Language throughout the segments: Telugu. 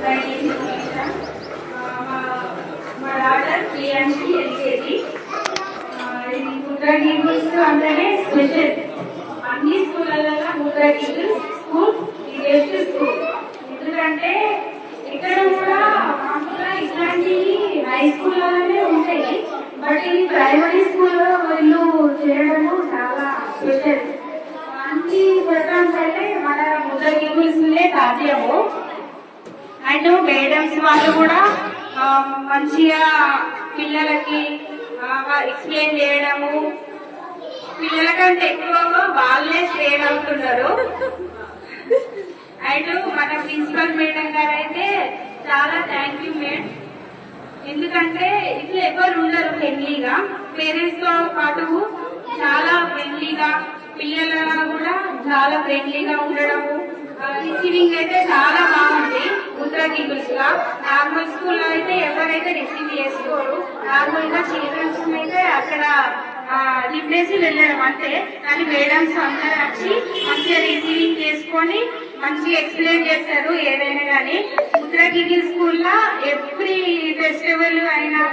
My name is Nisha. మా డాటర్ ప్రియాంశి ఎల్కేజీ. ఇది ముద్రా గీగుల్స్ అంటేనే స్పెషల్. అన్ని స్కూళ్ళలో ముద్రా గీగుల్స్ స్కూల్ ఇది బెస్ట్ స్కూల్. ఎందుకంటే ఇక్కడ కూడా మామూలుగా ఇట్లాంటి హై స్కూల్లోనే ఉంటాయి. బట్ ఈ ప్రైమరీ స్కూల్లో వీళ్ళు చేయడము చాలా స్పెషల్. అన్ని ప్రోగ్రామ్స్ అయితే మన ముద్రా గీగుల్స్ సాధ్యము. అండ్ మేడమ్స్ వాళ్ళు కూడా మంచిగా పిల్లలకి ఎక్స్ప్లెయిన్ చేయడము, పిల్లలకంటే ఎక్కువగా వాళ్ళే స్ట్రెయిన్ అవుతున్నారు. అండ్ మన ప్రిన్సిపల్ మేడం గారు అయితే చాలా థ్యాంక్ యూ మేడం. ఎందుకంటే ఇట్లా ఎవరు ఉండరు ఫ్రెండ్లీగా, పేరెంట్స్ తో పాటు చాలా ఫ్రెండ్లీగా, పిల్లల కూడా చాలా ఫ్రెండ్లీగా ఉండడము. రిసీవింగ్ అయితే చాలా బాగుంది. ముద్రా గీగుల్స్ గా నార్మల్ స్కూల్లో అయితే ఎవరైతే రిసీవ్ చేసుకోరు. నార్మల్ గా చిల్డ్రన్స్ అయితే అక్కడ లిపేసి వెళ్ళడం అంతే. కానీ మేడమ్స్ అందరూ వచ్చి మంచిగా రిసీవింగ్ చేసుకొని మంచిగా ఎక్స్ప్లెయిన్ చేస్తారు ఏదైనా కానీ. ముద్రా గీగుల్ స్కూల్లో ఎవ్రీ ఫెస్టివల్ అయినా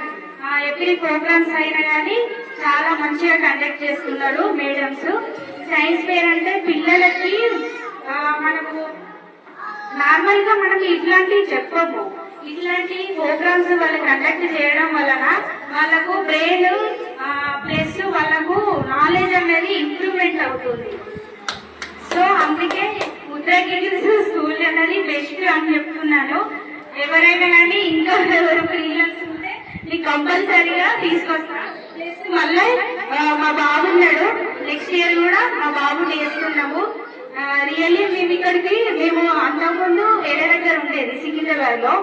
ఎవ్రీ ప్రోగ్రామ్స్ అయినా కానీ చాలా మంచిగా కండక్ట్ చేస్తున్నారు మేడమ్స్. సైన్స్ ఫేర్ అంటే పిల్లలకి మనకు నార్మల్ గా మనం ఇట్లాంటివి చెప్పము. ఇట్లాంటి ప్రోగ్రామ్స్ వాళ్ళు కండక్ట్ చేయడం వలన వాళ్ళకు బ్రెయిన్ ప్లస్ వాళ్ళకు నాలెడ్జ్ అనేది ఇంప్రూవ్మెంట్ అవుతుంది. సో అందుకే ముద్రా గీగుల్స్ స్కూల్ అనేది బెస్ట్ అని చెప్తున్నాను. ఎవరైనా కానీ ఇంకా ఎవరు పిల్లలు ఉంటే మీకు కంపల్సరీగా తీసుకొస్తా. ప్లస్ మళ్ళీ మా బాబు ఉన్నాడు, నెక్స్ట్ ఇయర్ కూడా మా బాబు నేర్చుకున్నాము. రియల్లీ మేము ఇక్కడికి అంతకుముందు వేరే దగ్గర ఉండేది సికింద్రాబాద్ లో.